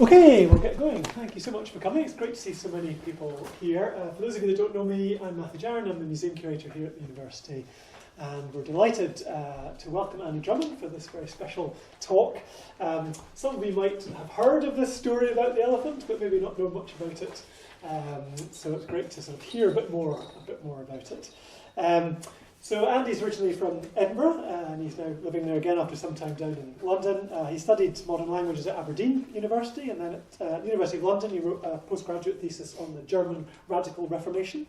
Okay, we'll get going. Thank you so much for coming. It's great to see so many people here. For those of you that don't know me, I'm Matthew Jarron. I'm the museum curator here at the university. And we're delighted to welcome Andy Drummond for this very special talk. Some of you might have heard of this story about the elephant, but maybe not know much about it. So it's great to sort of hear a bit more about it. So Andy's originally from Edinburgh, and he's now living there again after some time down in London. He studied modern languages at Aberdeen University, and then at the University of London he wrote a postgraduate thesis on the German Radical Reformation.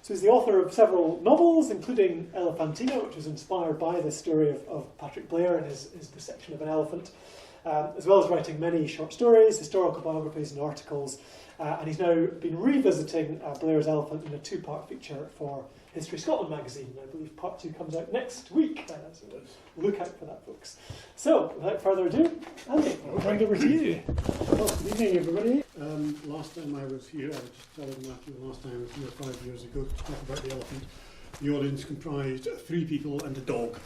So he's the author of several novels, including Elephantina, which was inspired by the story of Patrick Blair and his dissection of an elephant, as well as writing many short stories, historical biographies and articles. And he's now been revisiting Blair's Elephant in a two-part feature for History Scotland magazine. I believe part 2 comes out next week, so look out for that, folks. So, without further ado, Andy, I'll hand over to you. Well, good evening, everybody. Last time I was here, I was just telling Matthew, last time I was here 5 years ago to talk about the elephant. The audience comprised 3 people and a dog,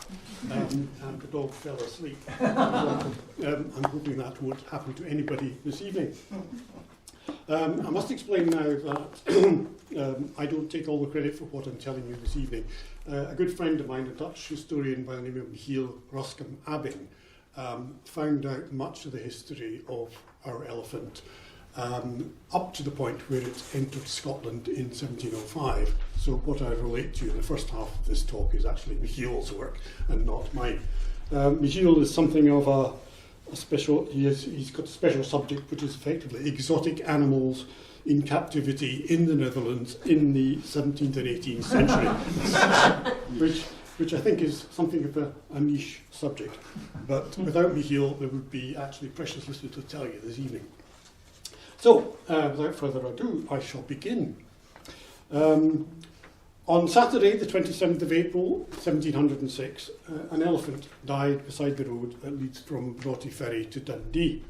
and the dog fell asleep. I'm hoping that won't happen to anybody this evening. I must explain now that I don't take all the credit for what I'm telling you this evening. A good friend of mine, a Dutch historian by the name of Michiel Roskam-Abing, found out much of the history of our elephant up to the point where it entered Scotland in 1705. So what I relate to in the first half of this talk is actually Michiel's work and not mine. Michiel is something of a special, he's got a special subject which is effectively exotic animals in captivity in the Netherlands in the 17th and 18th century, which I think is something of a niche subject. But without Michiel, there would be actually precious little to tell you this evening. So, without further ado, I shall begin. On Saturday, the 27th of April, 1706, an elephant died beside the road that leads from Broughty Ferry to Dundee.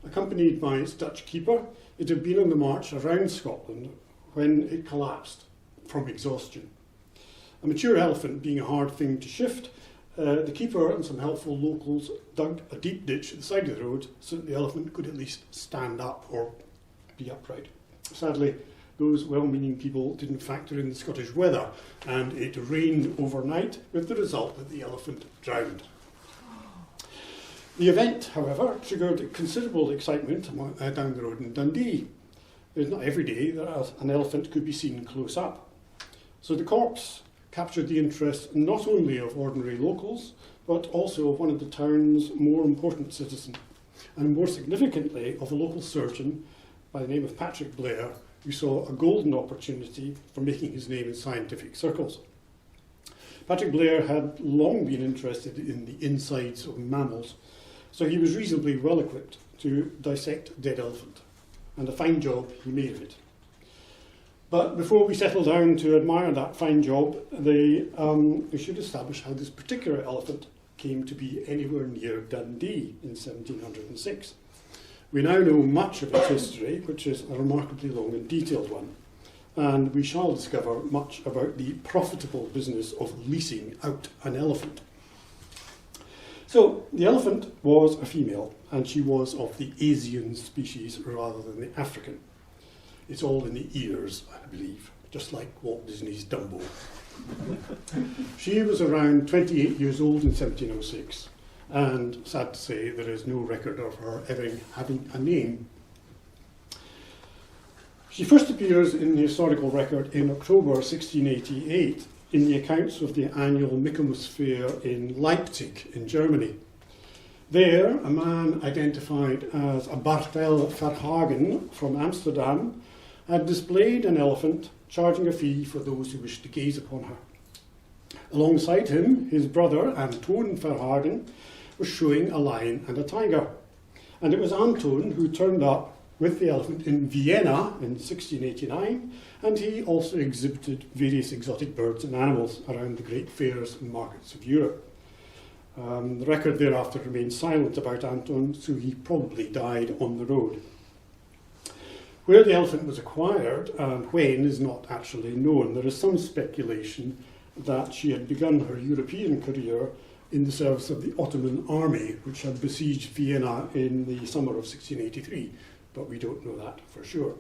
Accompanied by its Dutch keeper, it had been on the march around Scotland when it collapsed from exhaustion. A mature elephant being a hard thing to shift, the keeper and some helpful locals dug a deep ditch at the side of the road so that the elephant could at least stand up or be upright. Sadly, those well-meaning people didn't factor in the Scottish weather, and it rained overnight, with the result that the elephant drowned. The event, however, triggered considerable excitement down the road in Dundee. It's not every day that an elephant could be seen close up. So the corpse captured the interest not only of ordinary locals, but also of one of the town's more important citizens, and more significantly of a local surgeon by the name of Patrick Blair, who saw a golden opportunity for making his name in scientific circles. Patrick Blair had long been interested in the insides of mammals, so he was reasonably well equipped to dissect a dead elephant, and a fine job he made of it. But before we settle down to admire that fine job, we should establish how this particular elephant came to be anywhere near Dundee in 1706. We now know much of its history, which is a remarkably long and detailed one, and we shall discover much about the profitable business of leasing out an elephant. So, the elephant was a female, and she was of the Asian species rather than the African. It's all in the ears, I believe, just like Walt Disney's Dumbo. She was around 28 years old in 1706. And sad to say, there is no record of her ever having a name. She first appears in the historical record in October 1688 in the accounts of the annual Michaelmas Fair in Leipzig in Germany. There, a man identified as a Bartel Verhagen from Amsterdam had displayed an elephant, charging a fee for those who wished to gaze upon her. Alongside him, his brother, Anton Verhagen, was showing a lion and a tiger. And it was Anton who turned up with the elephant in Vienna in 1689, and he also exhibited various exotic birds and animals around the great fairs and markets of Europe. The record thereafter remained silent about Anton, so he probably died on the road. Where the elephant was acquired and when is not actually known. There is some speculation that she had begun her European career in the service of the Ottoman army, which had besieged Vienna in the summer of 1683, but we don't know that for sure.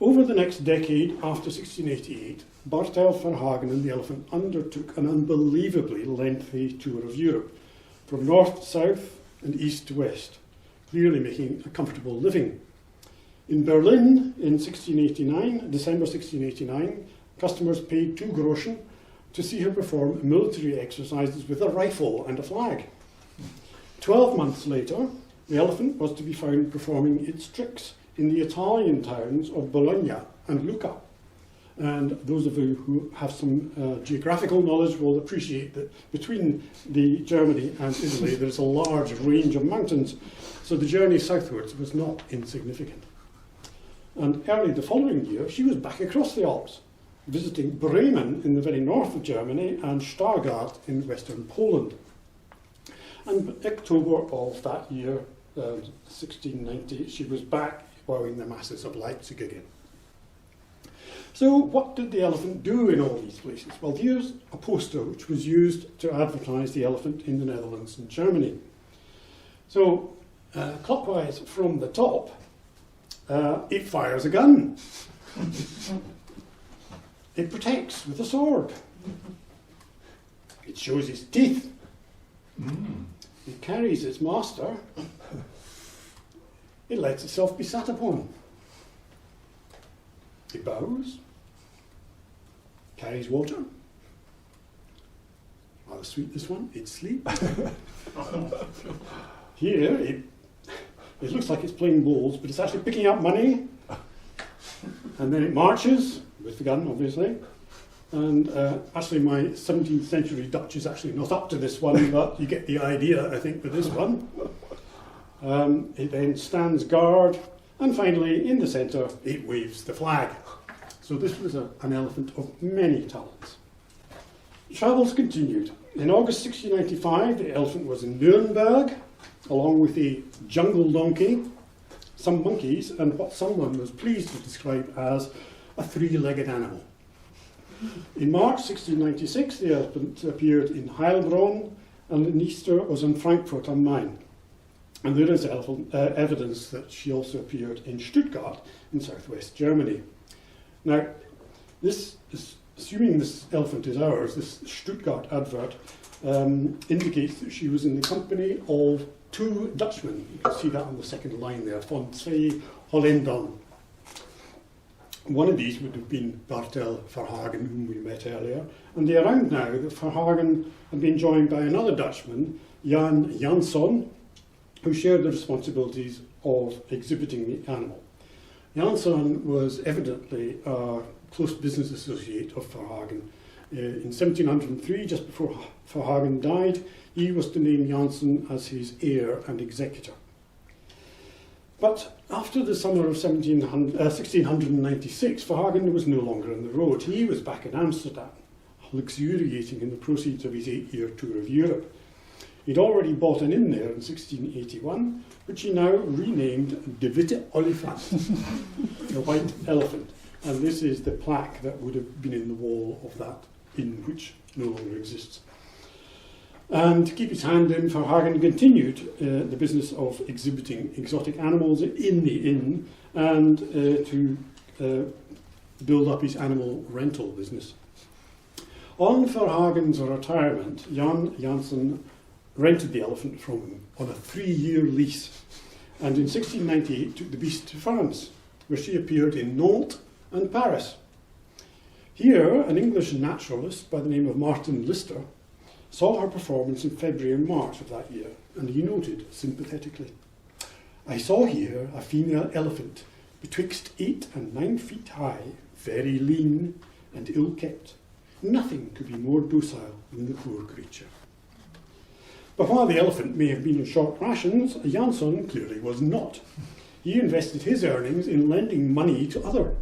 Over the next decade after 1688, Bartel Verhagen and the Elephant undertook an unbelievably lengthy tour of Europe, from north to south and east to west, clearly making a comfortable living. In Berlin in December 1689, customers paid 2 Groschen to see her perform military exercises with a rifle and a flag. 12 months later, the Elephant was to be found performing its tricks in the Italian towns of Bologna and Lucca. And those of you who have some geographical knowledge will appreciate that between Germany and Italy there's a large range of mountains, so the journey southwards was not insignificant. And early the following year, she was back across the Alps, visiting Bremen in the very north of Germany and Stargard in western Poland. And in October of that year, 1690, she was back wowing the masses of Leipzig again. So what did the Elephant do in all these places? Well, here's a poster which was used to advertise the Elephant in the Netherlands and Germany. So clockwise from the top, it fires a gun. It protects with a sword. It shows its teeth. It carries its master. It lets itself be sat upon. It bows. Carries water. Rather sweet, this one. It sleeps. Here, it looks like it's playing bowls, but it's actually picking up money. And then it marches, with the gun, obviously. And actually, my 17th century Dutch is actually not up to this one, but you get the idea, I think, with this one. It then stands guard, and finally, in the centre, it waves the flag. So this was an elephant of many talents. Travels continued. In August 1695, the Elephant was in Nuremberg, along with a jungle donkey, some monkeys, and what someone was pleased to describe as a 3-legged animal. In March 1696, the Elephant appeared in Heilbronn, and in Easter was in Frankfurt am Main. And there is evidence that she also appeared in Stuttgart in southwest Germany. Now, this is, assuming this elephant is ours, this Stuttgart advert indicates that she was in the company of 2 Dutchmen. You can see that on the second line there, van 2 Hollandern. One of these would have been Bartel Verhagen, whom we met earlier, and they are around now that Verhagen had been joined by another Dutchman, Jan Jansson, who shared the responsibilities of exhibiting the animal. Jansson was evidently a close business associate of Verhagen. In 1703, just before Verhagen died, he was to name Jansson as his heir and executor. But after the summer of 1696, Verhagen was no longer on the road. He was back in Amsterdam, luxuriating in the proceeds of his 8-year tour of Europe. He'd already bought an inn there in 1681, which he now renamed De Witte Olifant, the White Elephant. And this is the plaque that would have been in the wall of that inn, which no longer exists. And to keep his hand in, Verhagen continued the business of exhibiting exotic animals in the inn and to build up his animal rental business. On Verhagen's retirement, Jan Jansson rented the Elephant from him on a 3-year lease, and in 1698 took the beast to France, where she appeared in Nantes and Paris. Here, an English naturalist by the name of Martin Lister saw her performance in February and March of that year, and he noted sympathetically, "I saw here a female elephant betwixt 8 and 9 feet high, very lean and ill kept. Nothing could be more docile than the poor creature." But while the Elephant may have been in short rations, Jansson clearly was not. He invested his earnings in lending money to others.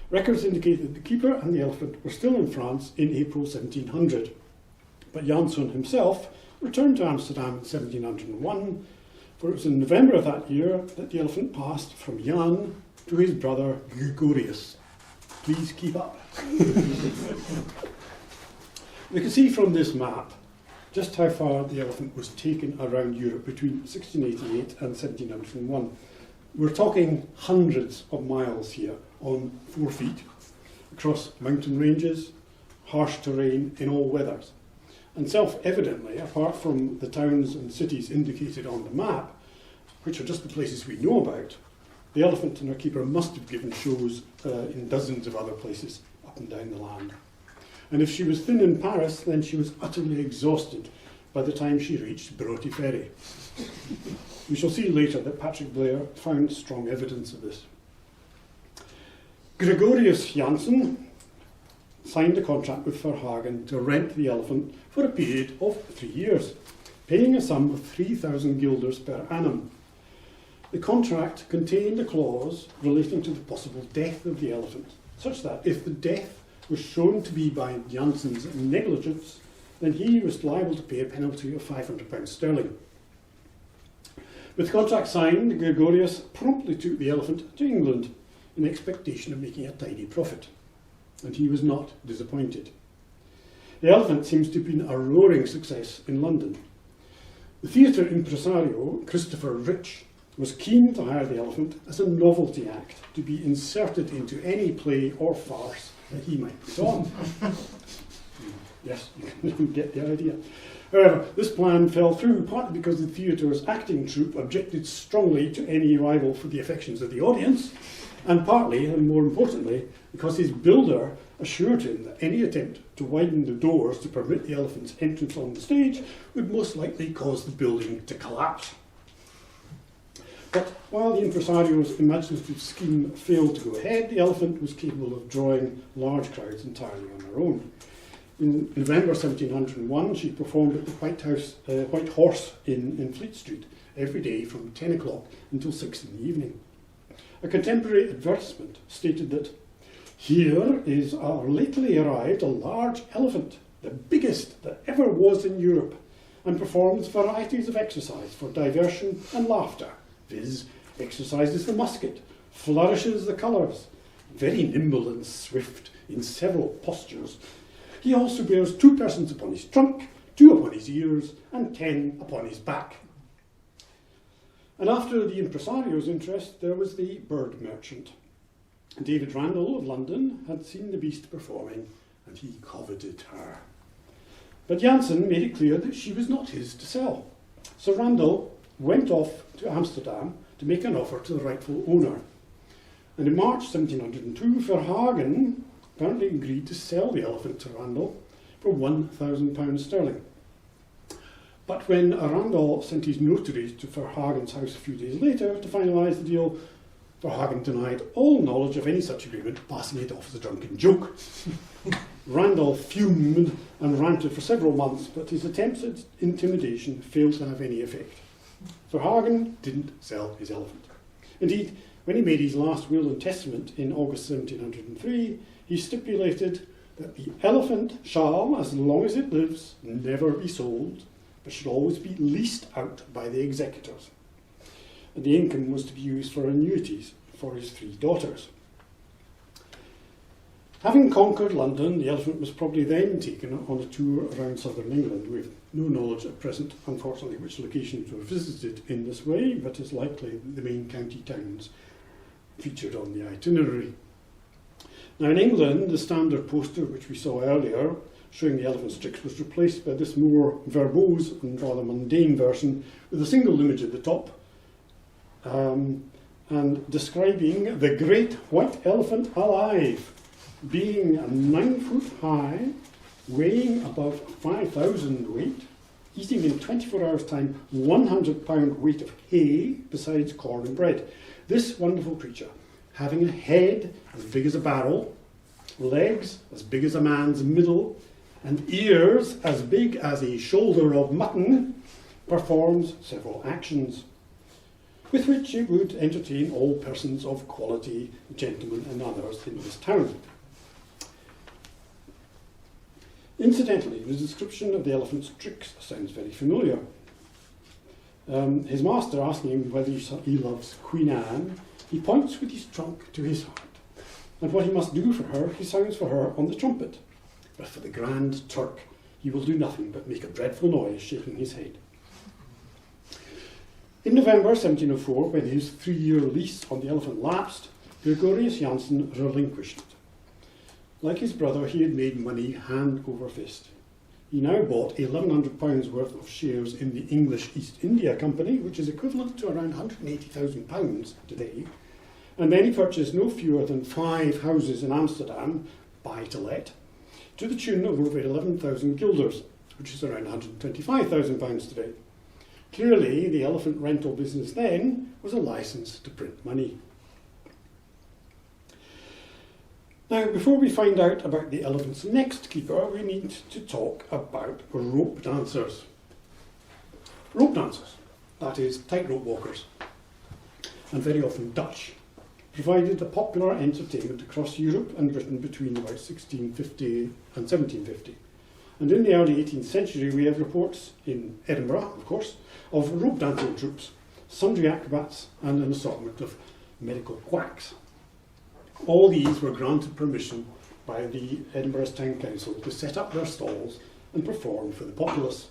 Records indicate that the keeper and the Elephant were still in France in April 1700. But Jansson himself returned to Amsterdam in 1701, for it was in November of that year that the Elephant passed from Jan to his brother Gregorius. Please keep up. We can see from this map just how far the elephant was taken around Europe between 1688 and 1701. We're talking hundreds of miles here on 4 feet, across mountain ranges, harsh terrain in all weathers. And self-evidently, apart from the towns and cities indicated on the map, which are just the places we know about, the elephant and her keeper must have given shows in dozens of other places up and down the land. And if she was thin in Paris, then she was utterly exhausted by the time she reached Broughty Ferry. We shall see later that Patrick Blair found strong evidence of this. Gregorius Janssen signed a contract with Verhagen to rent the elephant for a period of 3 years, paying a sum of 3,000 guilders per annum. The contract contained a clause relating to the possible death of the elephant, such that if the death was shown to be by Janssen's negligence, then he was liable to pay a penalty of £500 sterling. With the contract signed, Gregorius promptly took the elephant to England in expectation of making a tidy profit, and he was not disappointed. The elephant seems to have been a roaring success in London. The theatre impresario, Christopher Rich, was keen to hire the elephant as a novelty act to be inserted into any play or farce that he might put on. Yes, you can get the idea. However, this plan fell through, partly because the theatre's acting troupe objected strongly to any rival for the affections of the audience, and partly, and more importantly, because his builder assured him that any attempt to widen the doors to permit the elephant's entrance on the stage would most likely cause the building to collapse. But while the impresario's imaginative scheme failed to go ahead, the elephant was capable of drawing large crowds entirely on her own. In November 1701, she performed at the White Horse in Fleet Street every day from 10 o'clock until 6 in the evening. A contemporary advertisement stated that, "Here is our lately arrived a large elephant, the biggest that ever was in Europe, and performs varieties of exercise for diversion and laughter, viz. Exercises the musket, flourishes the colours, very nimble and swift in several postures. He also bears 2 persons upon his trunk, 2 upon his ears, and 10 upon his back." And after the impresario's interest, there was the bird merchant. David Randall of London had seen the beast performing, and he coveted her. But Janssen made it clear that she was not his to sell. So Randall went off to Amsterdam to make an offer to the rightful owner. And in March 1702, Verhagen apparently agreed to sell the elephant to Randall for £1,000 sterling. But when Randall sent his notaries to Verhagen's house a few days later to finalise the deal, Verhagen denied all knowledge of any such agreement, passing it off as a drunken joke. Randall fumed and ranted for several months, but his attempts at intimidation failed to have any effect. Verhagen didn't sell his elephant. Indeed, when he made his last will and testament in August 1703, he stipulated that the elephant shall, as long as it lives, never be sold, but should always be leased out by the executors. And the income was to be used for annuities for his 3 daughters. Having conquered London, the elephant was probably then taken on a tour around southern England. We have no knowledge at present, unfortunately, which locations were visited in this way, but it's likely that the main county towns featured on the itinerary. Now in England, the standard poster, which we saw earlier, showing the elephant's tricks, was replaced by this more verbose and rather mundane version with a single image at the top, and describing the great white elephant alive, being 9 foot high, weighing above 5,000 weight, eating in 24 hours' time 100-pound weight of hay besides corn and bread. This wonderful creature, having a head as big as a barrel, legs as big as a man's middle, and ears as big as a shoulder of mutton, performs several actions, with which it would entertain all persons of quality, gentlemen and others in this town. Incidentally, the description of the elephant's tricks sounds very familiar. His master asking him whether he loves Queen Anne, he points with his trunk to his heart, and what he must do for her, he sounds for her on the trumpet. But for the Grand Turk, he will do nothing but make a dreadful noise, shaking his head. In November 1704, when his 3-year lease on the Elephant lapsed, Gregorius Janssen relinquished it. Like his brother, he had made money hand over fist. He now bought £1,100 worth of shares in the English East India Company, which is equivalent to around £180,000 today, and then he purchased no fewer than 5 houses in Amsterdam, buy to let, to the tune of over 11,000 guilders, which is around £125,000 today. Clearly, the elephant rental business then was a licence to print money. Now, before we find out about the elephant's next keeper, we need to talk about rope dancers. Rope dancers, that is, tightrope walkers, and very often Dutch, provided a popular entertainment across Europe and Britain between about 1650 and 1750. And in the early 18th century, we have reports in Edinburgh, of course, of rope dancing troops, sundry acrobats, and an assortment of medical quacks. All these were granted permission by the Edinburgh's Town Council to set up their stalls and perform for the populace,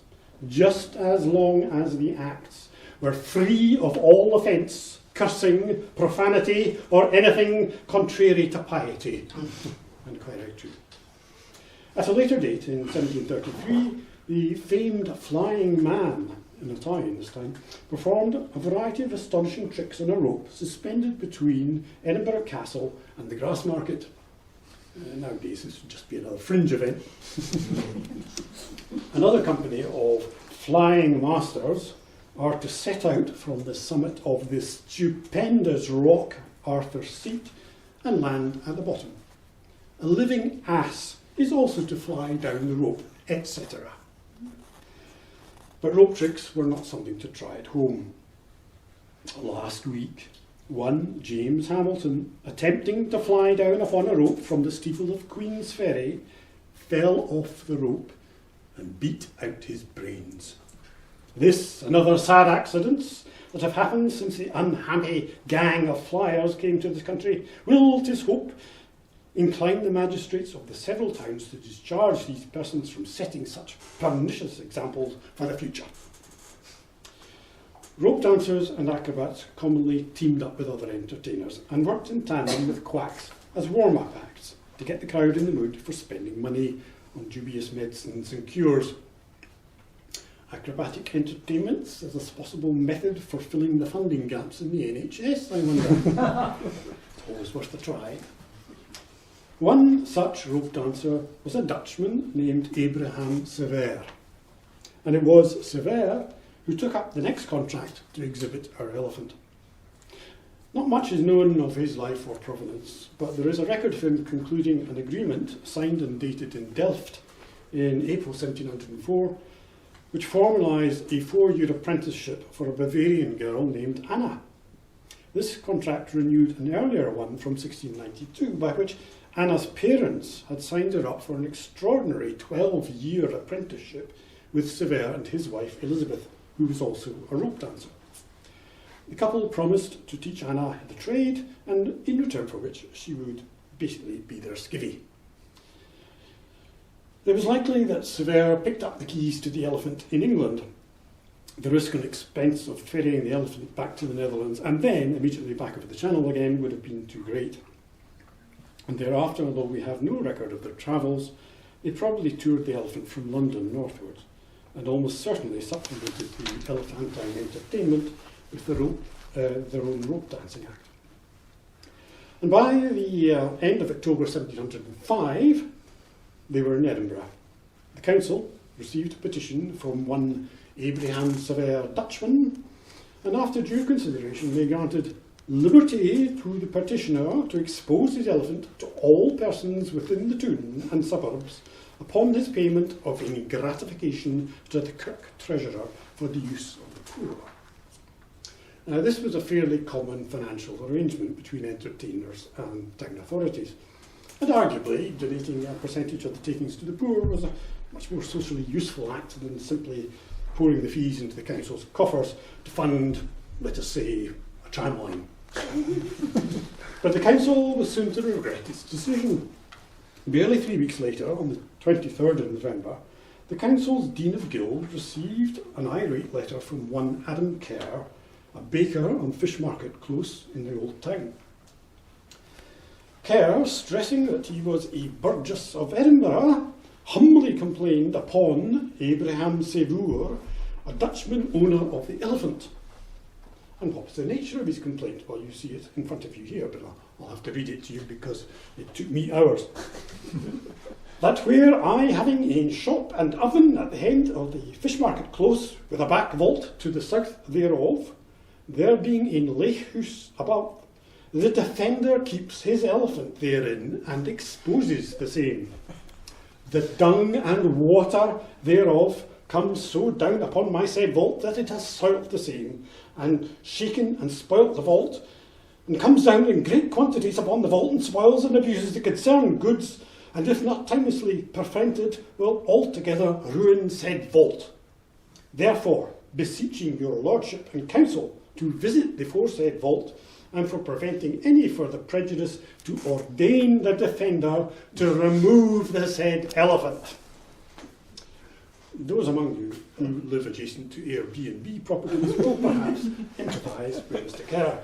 just as long as the acts were free of all offence, cursing, profanity, or anything contrary to piety. And quite right too. At a later date, in 1733, the famed Flying Man, in Italian this time, performed a variety of astonishing tricks on a rope suspended between Edinburgh Castle and the Grassmarket. Nowadays this would just be another fringe event. Another company of flying masters are to set out from the summit of this stupendous rock, Arthur's Seat, and land at the bottom. A living ass is also to fly down the rope, etc. But rope tricks were not something to try at home. Last week, one James Hamilton, attempting to fly down upon a rope from the steeple of Queen's Ferry, fell off the rope and beat out his brains. This and other sad accidents that have happened since the unhappy gang of flyers came to this country will, 'tis hope, incline the magistrates of the several towns to discharge these persons from setting such pernicious examples for the future. Rope dancers and acrobats commonly teamed up with other entertainers and worked in tandem with quacks as warm-up acts to get the crowd in the mood for spending money on dubious medicines and cures. Acrobatic entertainments as a possible method for filling the funding gaps in the NHS, I wonder. It's always worth a try. One such rope dancer was a Dutchman named Abraham Sever, and it was Sever who took up the next contract to exhibit our elephant. Not much is known of his life or provenance, but there is a record of him concluding an agreement signed and dated in Delft in April 1704, which formalised a 4-year apprenticeship for a Bavarian girl named Anna. This contract renewed an earlier one from 1692, by which Anna's parents had signed her up for an extraordinary 12-year apprenticeship with Sever and his wife Elizabeth, who was also a rope dancer. The couple promised to teach Anna the trade, and in return for which she would basically be their skivvy. It was likely that Sever picked up the keys to the elephant in England. The risk and expense of ferrying the elephant back to the Netherlands and then immediately back over the Channel again would have been too great. And thereafter, although we have no record of their travels, they probably toured the elephant from London northwards, and almost certainly supplemented the Elephantine entertainment with their own rope dancing act. And by the end of October 1705, they were in Edinburgh. The council received a petition from one Abraham Sever Dutchman, and after due consideration they granted liberty to the petitioner to expose his elephant to all persons within the town and suburbs upon his payment of any gratification to the kirk treasurer for the use of the poor. Now, this was a fairly common financial arrangement between entertainers and town authorities, and arguably donating a percentage of the takings to the poor was a much more socially useful act than simply pouring the fees into the council's coffers to fund, let us say, a tramline. But the council was soon to regret its decision. Barely 3 weeks later, on the 23rd of November, the council's Dean of Guild received an irate letter from one Adam Kerr, a baker on Fishmarket Close in the Old Town. Kerr, stressing that he was a burgess of Edinburgh, humbly complained upon Abraham Sevour, a Dutchman owner of the Elephant. And what was the nature of his complaint? Well, you see it in front of you here, but I'll have to read it to you because it took me hours. That where I, having a shop and oven at the end of the Fishmarket Close, with a back vault to the south thereof, there being a lake house above, the defender keeps his elephant therein and exposes the same. The dung and water thereof comes so down upon my said vault that it has soiled the same, and shaken and spoilt the vault, and comes down in great quantities upon the vault, and spoils and abuses the concerned goods, and if not timely prevented, will altogether ruin said vault. Therefore, beseeching your lordship and council to visit the foresaid vault, and for preventing any further prejudice, to ordain the defender to remove the said elephant. Those among you who live adjacent to Airbnb properties will perhaps empathise with Mr. Kerr.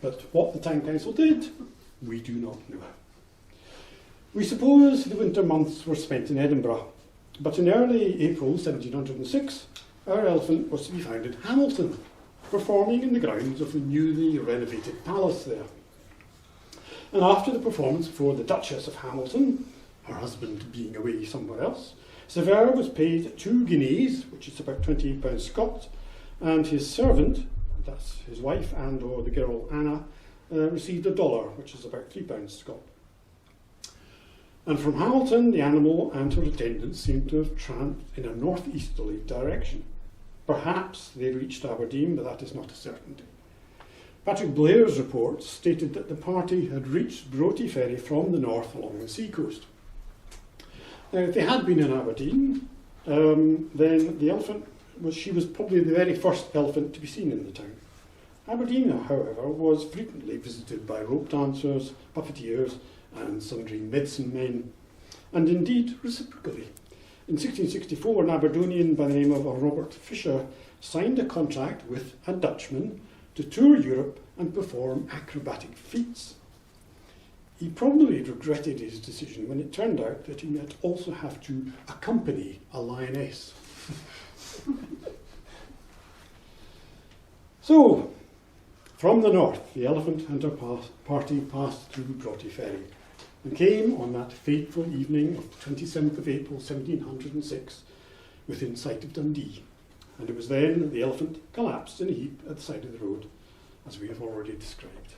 But what the town council did, we do not know. We suppose the winter months were spent in Edinburgh, but in early April 1706, our elephant was to be found in Hamilton, performing in the grounds of the newly renovated palace there. And after the performance before the Duchess of Hamilton, her husband being away somewhere else, Sever was paid 2 guineas, which is about £28 Scots, and his servant, that's his wife and or the girl Anna, received $1, which is about £3 Scots. And from Hamilton, the animal and her attendants seemed to have tramped in a northeasterly direction. Perhaps they reached Aberdeen, but that is not a certainty. Patrick Blair's report stated that the party had reached Broughty Ferry from the north along the sea coast. Now, if they had been in Aberdeen, then the elephant she was probably the very first elephant to be seen in the town. Aberdeen, however, was frequently visited by rope dancers, puppeteers, and sundry medicine men, and indeed reciprocally. In 1664, an Aberdonian by the name of Robert Fisher signed a contract with a Dutchman to tour Europe and perform acrobatic feats. He probably regretted his decision when it turned out that he might also have to accompany a lioness. So, from the north, the elephant hunter party passed through Broughty Ferry and came on that fateful evening of the 27th of April 1706 within sight of Dundee. And it was then that the elephant collapsed in a heap at the side of the road, as we have already described.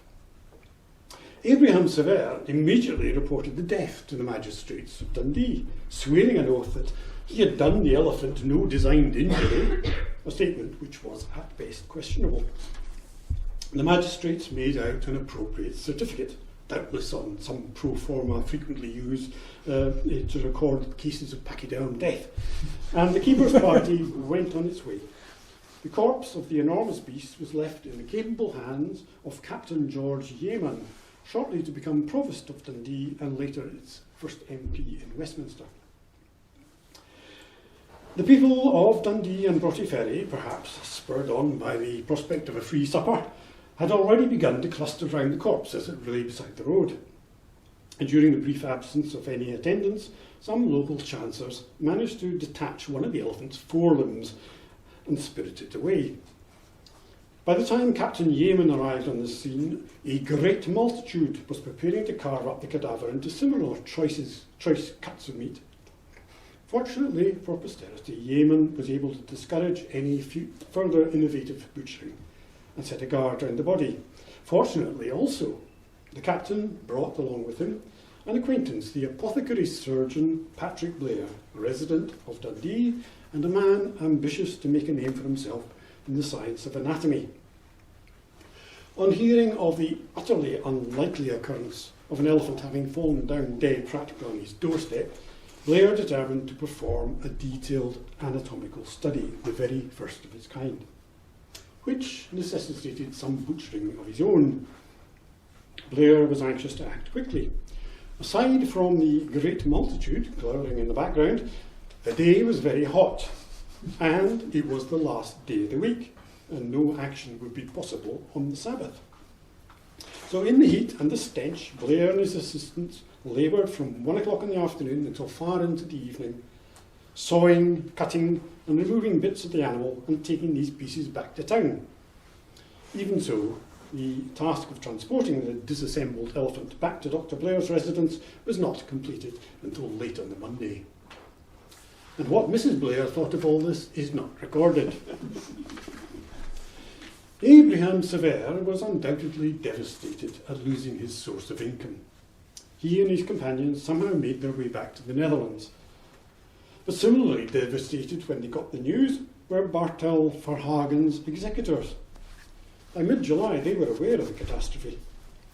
Abraham Sever immediately reported the death to the magistrates of Dundee, swearing an oath that he had done the elephant no designed injury, a statement which was at best questionable. The magistrates made out an appropriate certificate, doubtless on some pro forma frequently used to record cases of pachyderm death, and the keeper's party went on its way. The corpse of the enormous beast was left in the capable hands of Captain George Yeaman, shortly to become Provost of Dundee and later its first MP in Westminster. The people of Dundee and Broughty Ferry, perhaps spurred on by the prospect of a free supper, had already begun to cluster round the corpse as it lay beside the road. And during the brief absence of any attendants, some local chancers managed to detach one of the elephant's forelimbs and spirit it away. By the time Captain Yeaman arrived on the scene, a great multitude was preparing to carve up the cadaver into similar choice cuts of meat. Fortunately for posterity, Yeaman was able to discourage any further innovative butchering and set a guard round the body. Fortunately also, the captain brought along with him an acquaintance, the apothecary surgeon Patrick Blair, resident of Dundee and a man ambitious to make a name for himself in the science of anatomy. On hearing of the utterly unlikely occurrence of an elephant having fallen down dead practically on his doorstep, Blair determined to perform a detailed anatomical study, the very first of its kind, which necessitated some butchering of his own. Blair was anxious to act quickly. Aside from the great multitude glowering in the background, The day was very hot, and it was the last day of the week, and no action would be possible on the Sabbath. So in the heat and the stench, Blair and his assistants laboured from 1 o'clock in the afternoon until far into the evening, sawing, cutting and removing bits of the animal and taking these pieces back to town. Even so, the task of transporting the disassembled elephant back to Dr. Blair's residence was not completed until late on the Monday. And what Mrs. Blair thought of all this is not recorded. Abraham Sever was undoubtedly devastated at losing his source of income. He and his companions somehow made their way back to the Netherlands. But similarly devastated when they got the news were Bartel Verhagen's executors. By mid-July they were aware of the catastrophe,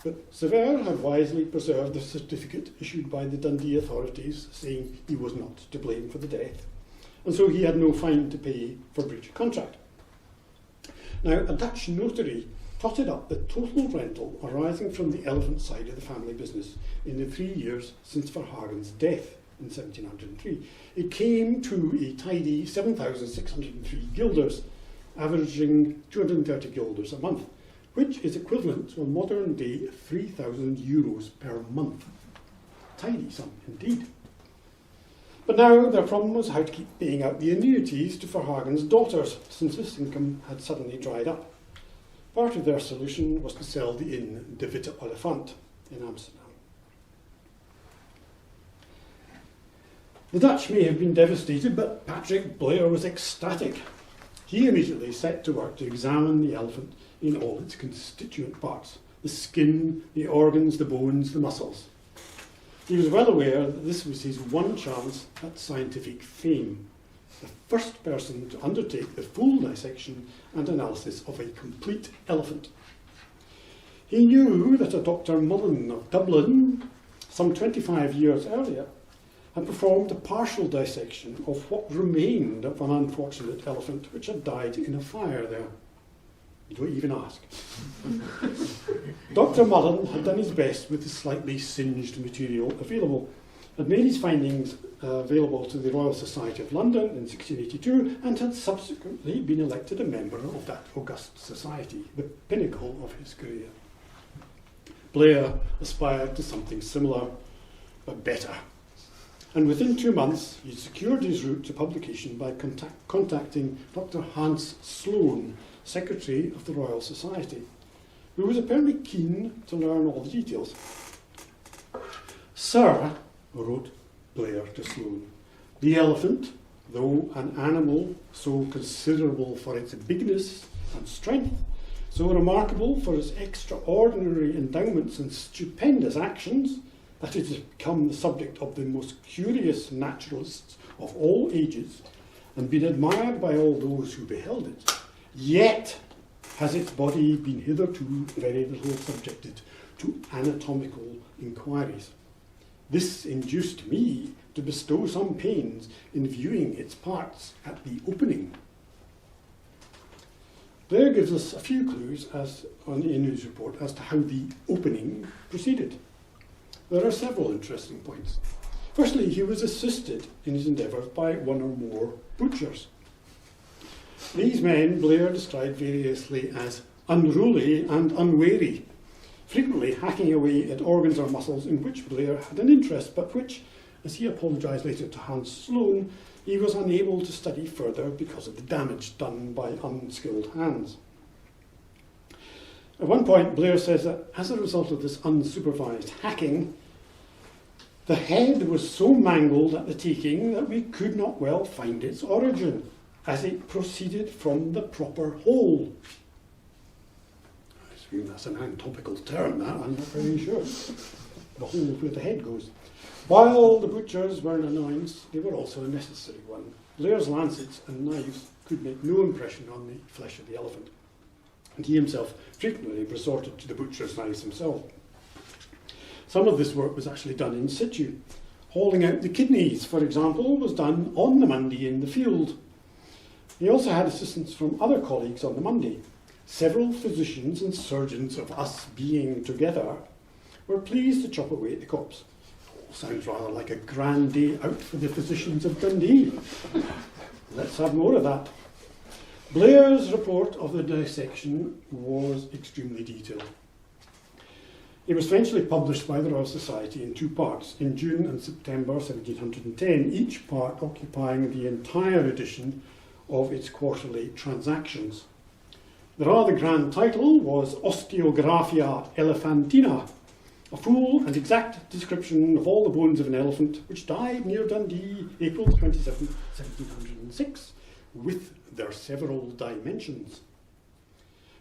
but Sever had wisely preserved the certificate issued by the Dundee authorities saying he was not to blame for the death, and so he had no fine to pay for breach of contract. Now, a Dutch notary totted up the total rental arising from the elephant side of the family business in the 3 years since Verhagen's death in 1703. It came to a tidy 7,603 guilders, averaging 230 guilders a month, which is equivalent to a modern day 3,000 euros per month. Tidy sum indeed. But now their problem was how to keep paying out the annuities to Verhagen's daughters, since this income had suddenly dried up. Part of their solution was to sell the inn De Witte Olifant in Amsterdam. The Dutch may have been devastated, but Patrick Blair was ecstatic. He immediately set to work to examine the elephant in all its constituent parts: the skin, the organs, the bones, the muscles. He was well aware that this was his one chance at scientific fame, the first person to undertake the full dissection and analysis of a complete elephant. He knew that a Dr. Mullen of Dublin, some 25 years earlier, had performed a partial dissection of what remained of an unfortunate elephant which had died in a fire there. You don't even ask. Dr. Mullen had done his best with the slightly singed material available, had made his findings available to the Royal Society of London in 1682, and had subsequently been elected a member of that august society, the pinnacle of his career. Blair aspired to something similar, but better. And within 2 months, he secured his route to publication by contacting Dr. Hans Swoon, Secretary of the Royal Society, who was apparently keen to learn all the details. "Sir," wrote Blair to Swoon, "the elephant, though an animal so considerable for its bigness and strength, so remarkable for its extraordinary endowments and stupendous actions, that it has become the subject of the most curious naturalists of all ages, and been admired by all those who beheld it, yet has its body been hitherto very little subjected to anatomical inquiries. This induced me to bestow some pains in viewing its parts at the opening." Blair gives us a few clues in his report as to how the opening proceeded. There are several interesting points. Firstly, he was assisted in his endeavours by one or more butchers. These men Blair described variously as unruly and unwary, frequently hacking away at organs or muscles in which Blair had an interest, but which, as he apologised later to Hans Sloane, he was unable to study further because of the damage done by unskilled hands. At one point, Blair says that as a result of this unsupervised hacking, the head was so mangled at the taking that we could not well find its origin, as it proceeded from the proper hole. I assume that's an anatomical term, that, I'm not very sure. The hole where the head goes. While the butchers were an annoyance, they were also a necessary one. Blair's lancets and knives could make no impression on the flesh of the elephant, and he himself frequently resorted to the butcher's knives himself. Some of this work was actually done in situ. Hauling out the kidneys, for example, was done on the Monday in the field. He also had assistance from other colleagues on the Monday. Several physicians and surgeons of us being together were pleased to chop away at the corpse. Sounds rather like a grand day out for the physicians of Dundee. Let's have more of that. Blair's report of the dissection was extremely detailed. It was eventually published by the Royal Society in 2 parts, in June and September 1710, each part occupying the entire edition of its quarterly transactions. The rather grand title was Osteographia Elephantina, a full and exact description of all the bones of an elephant which died near Dundee, April 27, 1706, with their several dimensions.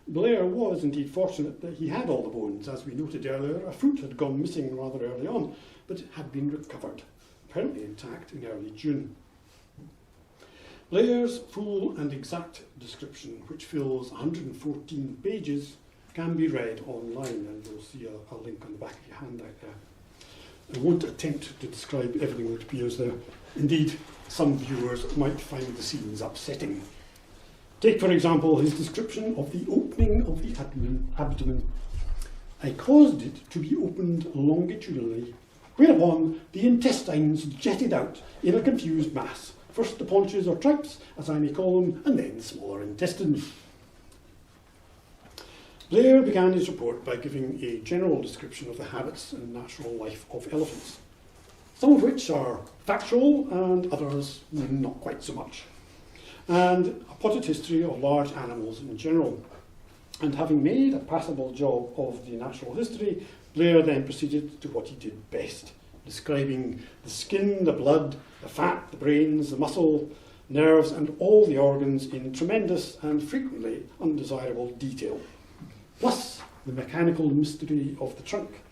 Blair was indeed fortunate that he had all the bones. As we noted earlier, a foot had gone missing rather early on, but it had been recovered, apparently intact, in early June. Blair's full and exact description, which fills 114 pages, can be read online, and you'll see a link on the back of your handout there. I won't attempt to describe everything that appears there. Indeed, some viewers might find the scenes upsetting. Take, for example, his description of the opening of the abdomen. I caused it to be opened longitudinally, whereupon the intestines jetted out in a confused mass, first the paunches or tripes, as I may call them, and then the smaller intestines. Blair began his report by giving a general description of the habits and natural life of elephants, some of which are factual and others not quite so much, and a potted history of large animals in general. And having made a passable job of the natural history, Blair then proceeded to what he did best, describing the skin, the blood, the fat, the brains, the muscle, nerves, and all the organs in tremendous and frequently undesirable detail, plus the mechanical mystery of the trunk.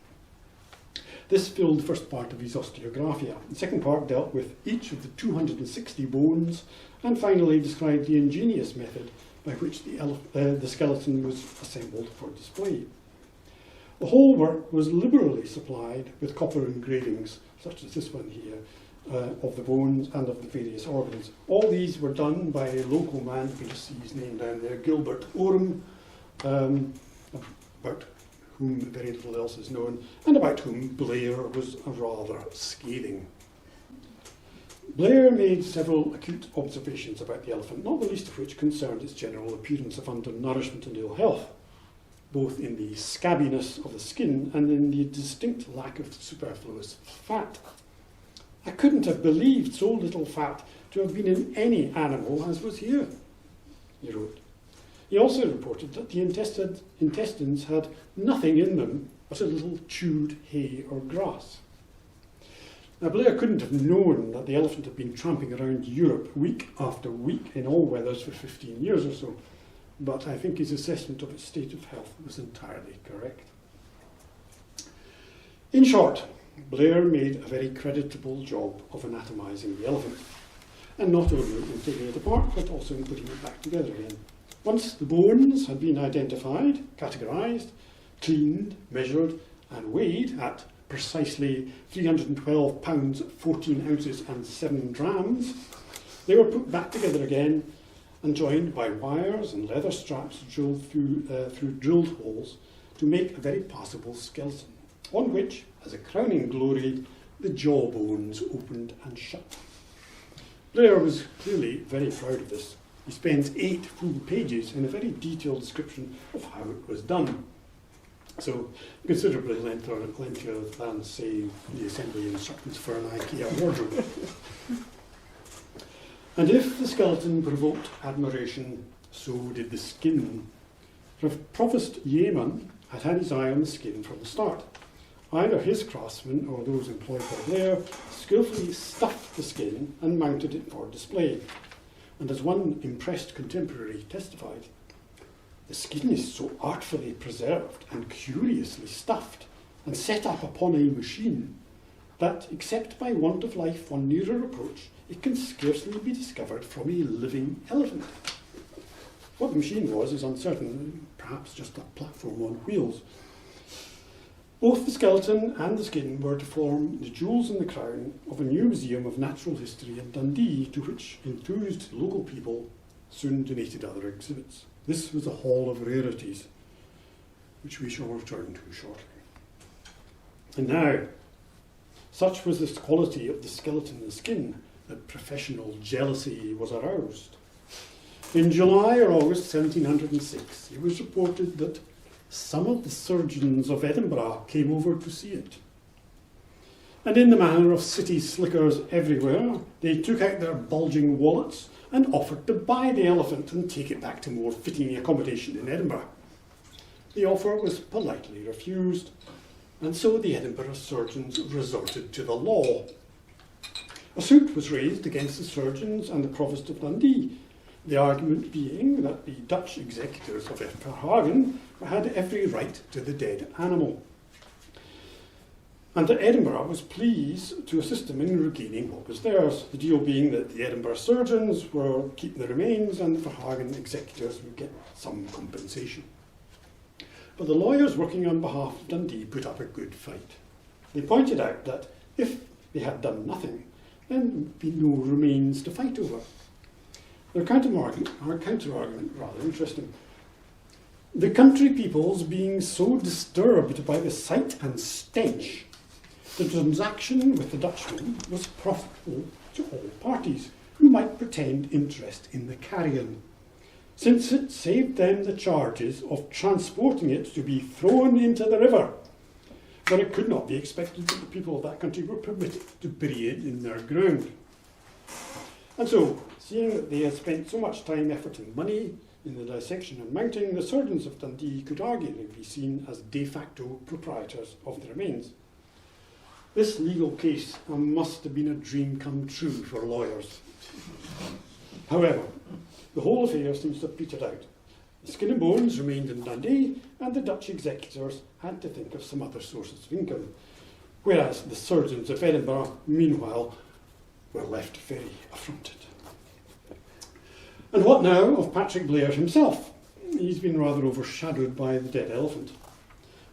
This filled the first part of his osteographia. The second part dealt with each of the 260 bones, and finally described the ingenious method by which the skeleton was assembled for display. The whole work was liberally supplied with copper engravings, such as this one here, of the bones and of the various organs. All these were done by a local man, you can just see his name down there, Gilbert Oram, about whom very little else is known, and about whom Blair was rather scathing. Blair made several acute observations about the elephant, not the least of which concerned its general appearance of undernourishment and ill health, both in the scabbiness of the skin and in the distinct lack of superfluous fat. I couldn't have believed so little fat to have been in any animal as was here, he wrote. He also reported that the intestines had nothing in them but a little chewed hay or grass. Now, Blair couldn't have known that the elephant had been tramping around Europe week after week in all weathers for 15 years or so, but I think his assessment of its state of health was entirely correct. In short, Blair made a very creditable job of anatomising the elephant, and not only in taking it apart, but also in putting it back together again. Once the bones had been identified, categorised, cleaned, measured, and weighed at precisely 312 pounds, 14 ounces and 7 grams, they were put back together again and joined by wires and leather straps drilled through drilled holes to make a very passable skeleton, on which, as a crowning glory, the jaw bones opened and shut. Blair was clearly very proud of this. He spends 8 full pages in a very detailed description of how it was done. So considerably lengthier than, say, the assembly instructions for an IKEA wardrobe. And if the skeleton provoked admiration, so did the skin. Provost Yeaman had had his eye on the skin from the start. Either his craftsmen or those employed by Blair skillfully stuffed the skin and mounted it for display. And as one impressed contemporary testified, the skin is so artfully preserved and curiously stuffed and set up upon a machine that, except by want of life on nearer approach, it can scarcely be discovered from a living elephant. What the machine was is uncertain, perhaps just a platform on wheels. Both the skeleton and the skin were to form the jewels in the crown of a new museum of natural history in Dundee, to which enthused local people soon donated other exhibits. This was a hall of rarities, which we shall return to shortly. And now, Such was the quality of the skeleton and skin that professional jealousy was aroused. In July or August 1706, it was reported that some of the surgeons of Edinburgh came over to see it. And in the manner of city slickers everywhere, they took out their bulging wallets and offered to buy the elephant and take it back to more fitting accommodation in Edinburgh. The offer was politely refused, and so the Edinburgh surgeons resorted to the law. A suit was raised against the surgeons and the Provost of Dundee, the argument being that the Dutch executors of Verhagen had every right to the dead animal, and that Edinburgh was pleased to assist them in regaining what was theirs, the deal being that the Edinburgh surgeons were keeping the remains and the Verhagen executors would get some compensation. But the lawyers working on behalf of Dundee put up a good fight. They pointed out that if they had done nothing, then there would be no remains to fight over. Their counter-argument, rather interesting. The country peoples being so disturbed by the sight and stench, the transaction with the Dutchman was profitable to all parties who might pretend interest in the carrion, since it saved them the charges of transporting it to be thrown into the river, where it could not be expected that the people of that country were permitted to bury it in their ground. And so, seeing that they had spent so much time, effort and money in the dissection and mounting, the surgeons of Dundee could arguably be seen as de facto proprietors of the remains. This legal case must have been a dream come true for lawyers. However, the whole affair seems to have petered out. The skin and bones remained in Dundee, and the Dutch executors had to think of some other sources of income, whereas the surgeons of Edinburgh, meanwhile, were left very affronted. And what now of Patrick Blair himself? He's been rather overshadowed by the dead elephant.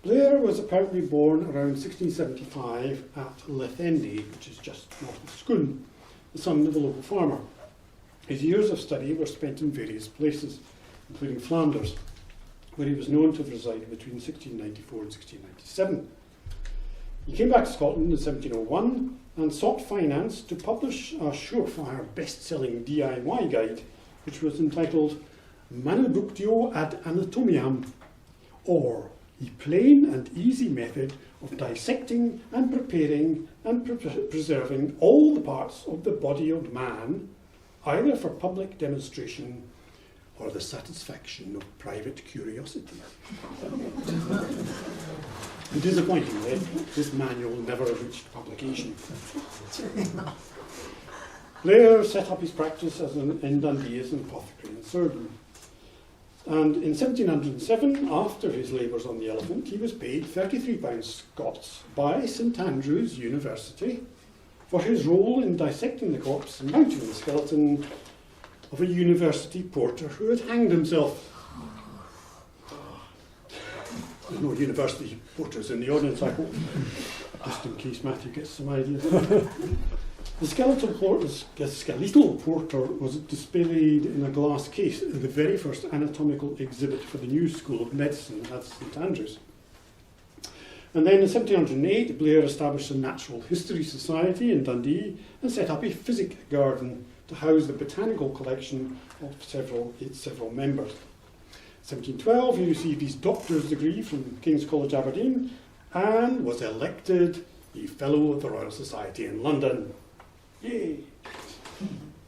Blair was apparently born around 1675 at Elephantina, which is just north of Swoon, the son of a local farmer. His years of study were spent in various places, including Flanders, where he was known to have resided between 1694 and 1697. He came back to Scotland in 1701 and sought finance to publish a surefire best-selling DIY guide, which was entitled Manuductio ad Anatomiam, or a plain and easy method of dissecting and preparing and preserving all the parts of the body of man, either for public demonstration or the satisfaction of private curiosity. And disappointingly, this manual never reached publication. Blair set up his practice in Dundee as an apothecary and surgeon. And in 1707, after his labours on the elephant, he was paid £33 Scots by St Andrews University for his role in dissecting the corpse and mounting the skeleton of a university porter who had hanged himself. There's no university porters in the audience, I hope, just in case Matthew gets some ideas. The skeletal porter was displayed in a glass case in the very first anatomical exhibit for the new School of Medicine at St Andrews. And then in 1708, Blair established a Natural History Society in Dundee and set up a physic garden to house the botanical collection of its several members. In 1712, he received his doctor's degree from King's College, Aberdeen, and was elected a Fellow of the Royal Society in London. Yay!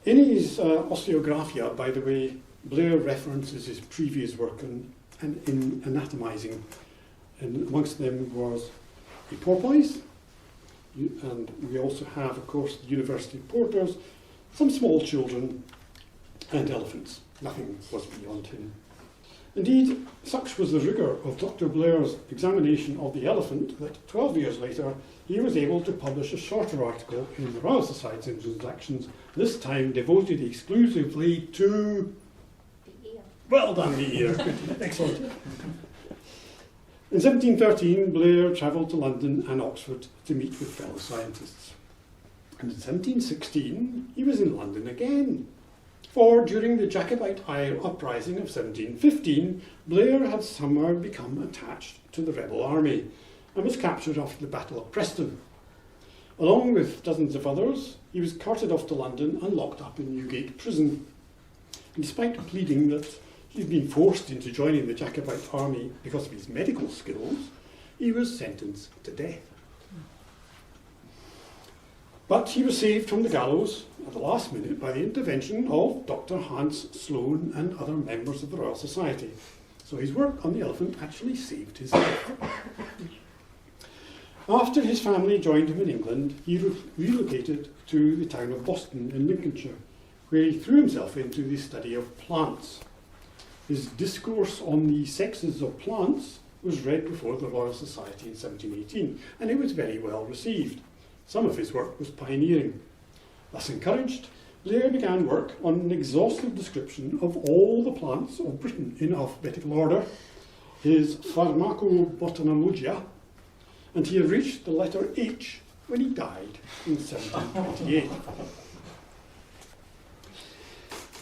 In his Osteographia, by the way, Blair references his previous work in anatomizing, and amongst them was a porpoise, and we also have, of course, the university porters, some small children, and elephants. Nothing was beyond him. Indeed, such was the rigour of Dr. Blair's examination of the elephant that 12 years later he was able to publish a shorter article in the Royal Society Transactions, this time devoted exclusively to... Well done, the ear. Excellent. In 1713, Blair travelled to London and Oxford to meet with fellow scientists. And in 1716, he was in London again. For during the Jacobite uprising of 1715, Blair had somehow become attached to the rebel army and was captured after the Battle of Preston. Along with dozens of others, he was carted off to London and locked up in Newgate prison. And despite pleading that he'd been forced into joining the Jacobite army because of his medical skills, he was sentenced to death. But he was saved from the gallows at the last minute by the intervention of Dr. Hans Swoon and other members of the Royal Society. So his work on the elephant actually saved his life. After his family joined him in England, he relocated to the town of Boston in Lincolnshire, where he threw himself into the study of plants. His discourse on the sexes of plants was read before the Royal Society in 1718, and it was very well received. Some of his work was pioneering. Thus encouraged, Blair began work on an exhaustive description of all the plants of Britain in alphabetical order, his Pharmacobotanologia, and he had reached the letter H when he died in 1728.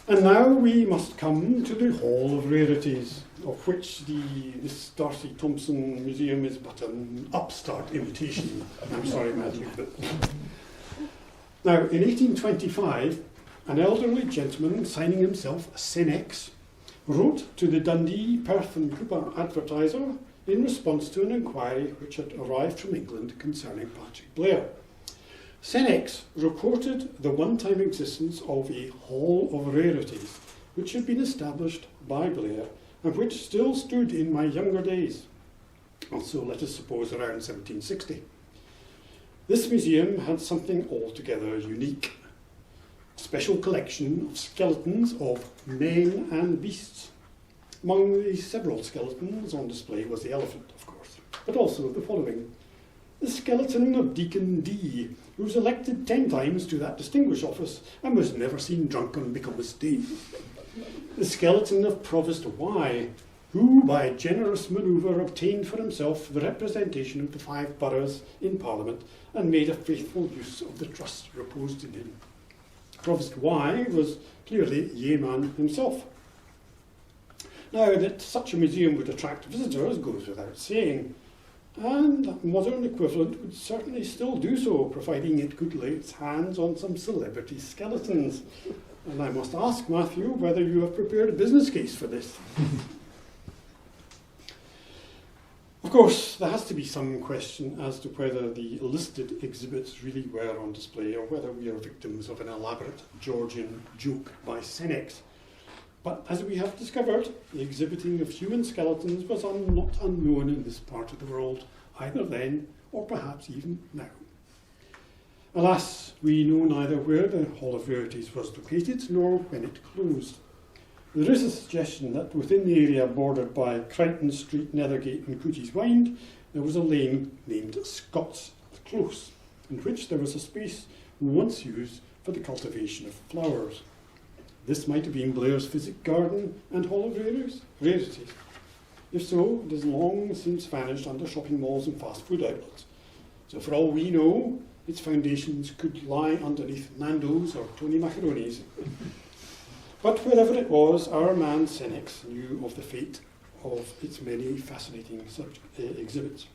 And now we must come to the Hall of Rarities, of which this D'Arcy Thompson Museum is but an upstart imitation. I'm sorry, Matthew. But now, in 1825, an elderly gentleman signing himself Senex wrote to the Dundee, Perth and Cooper Advertiser in response to an inquiry which had arrived from England concerning Patrick Blair. Senex reported the one-time existence of a Hall of Rarities, which had been established by Blair and which still stood in my younger days, also let us suppose around 1760. This museum had something altogether unique, a special collection of skeletons of men and beasts. Among the several skeletons on display was the elephant, of course, but also the following. The skeleton of Deacon D, who was elected 10 times to that distinguished office and was never seen drunk on Michaelmas Day. The skeleton of Provost Y, who by generous manoeuvre obtained for himself the representation of the 5 boroughs in Parliament and made a faithful use of the trust reposed in him. Provost Y was clearly Yeoman himself. Now, that such a museum would attract visitors goes without saying, and a modern equivalent would certainly still do so, providing it could lay its hands on some celebrity skeletons. And I must ask, Matthew, whether you have prepared a business case for this. Of course, there has to be some question as to whether the listed exhibits really were on display or whether we are victims of an elaborate Georgian joke by Senex. But as we have discovered, the exhibiting of human skeletons was not unknown in this part of the world, either then or perhaps even now. Alas, we know neither where the Hall of Rarities was located nor when it closed. There is a suggestion that within the area bordered by Crichton Street, Nethergate and Cooties Wynd, there was a lane named Scott's Close, in which there was a space once used for the cultivation of flowers. This might have been Blair's physic garden and Hall of Rarities. If so, it has long since vanished under shopping malls and fast food outlets. So for all we know, its foundations could lie underneath Nando's or Tony Macaroni's. But wherever it was, our man Senex knew of the fate of its many fascinating exhibits.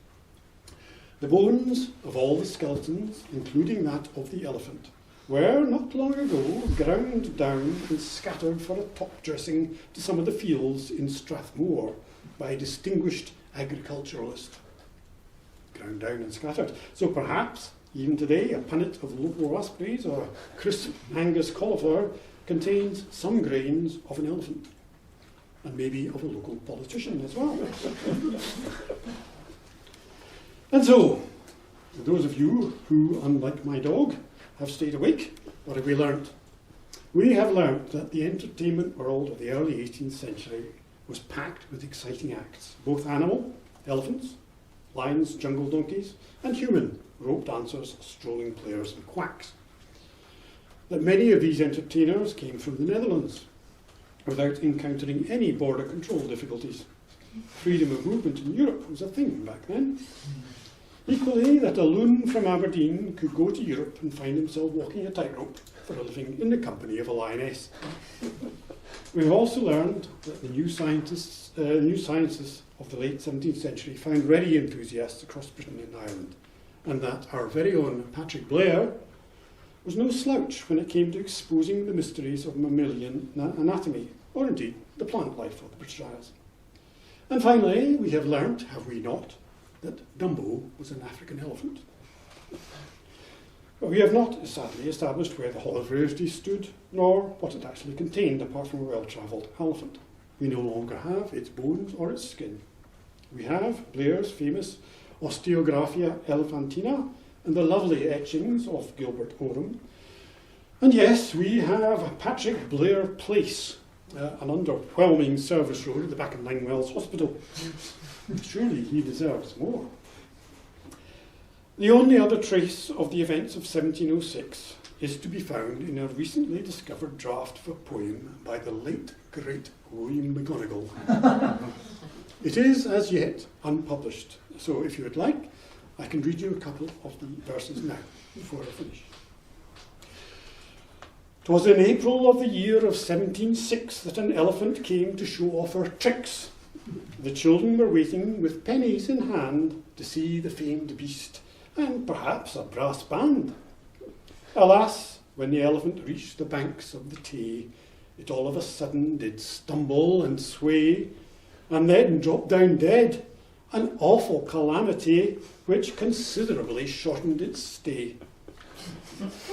The bones of all the skeletons, including that of the elephant, were not long ago ground down and scattered for a top dressing to some of the fields in Strathmore by a distinguished agriculturalist. Ground down and scattered. So perhaps, even today, a punnet of local raspberries or a crisp Angus cauliflower contains some grains of an elephant, and maybe of a local politician as well. And so, for those of you who, unlike my dog, have stayed awake, what have we learnt? We have learnt that the entertainment world of the early 18th century was packed with exciting acts, both animal, elephants, lions, jungle donkeys, and human, rope dancers, strolling players and quacks. That many of these entertainers came from the Netherlands, without encountering any border control difficulties. Freedom of movement in Europe was a thing back then. Equally, that a loon from Aberdeen could go to Europe and find himself walking a tightrope for a living in the company of a lioness. We've also learned that the new sciences of the late 17th century found ready enthusiasts across Britain and Ireland, and that our very own Patrick Blair was no slouch when it came to exposing the mysteries of mammalian anatomy, or indeed the plant life of the British Isles. And finally, we have learnt, have we not, that Dumbo was an African elephant. But we have not, sadly, established where the Hall of Rarities stood, nor what it actually contained, apart from a well-travelled elephant. We no longer have its bones or its skin. We have Blair's famous Osteographia Elephantina and the lovely etchings of Gilbert Oram. And yes, we have Patrick Blair Place, an underwhelming service road at the back of Ninewells Hospital. Surely he deserves more. The only other trace of the events of 1706 is to be found in a recently discovered draft of a poem by the late, great William McGonagall. It is, as yet, unpublished, so if you would like, I can read you a couple of the verses now, before I finish. "'Twas in April of the year of 1706 that an elephant came to show off her tricks. The children were waiting with pennies in hand to see the famed beast, and perhaps a brass band. Alas, when the elephant reached the banks of the Tay, it all of a sudden did stumble and sway, and then dropped down dead, an awful calamity which considerably shortened its stay.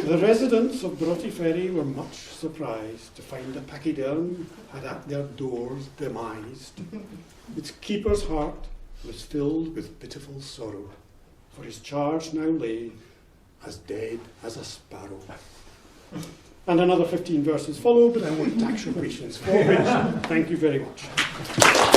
The residents of Broughty Ferry were much surprised to find a pachyderm had at their doors demised. Its keeper's heart was filled with pitiful sorrow, for his charge now lay as dead as a sparrow." And another 15 verses follow, but I won't tax your patience for which thank you very much.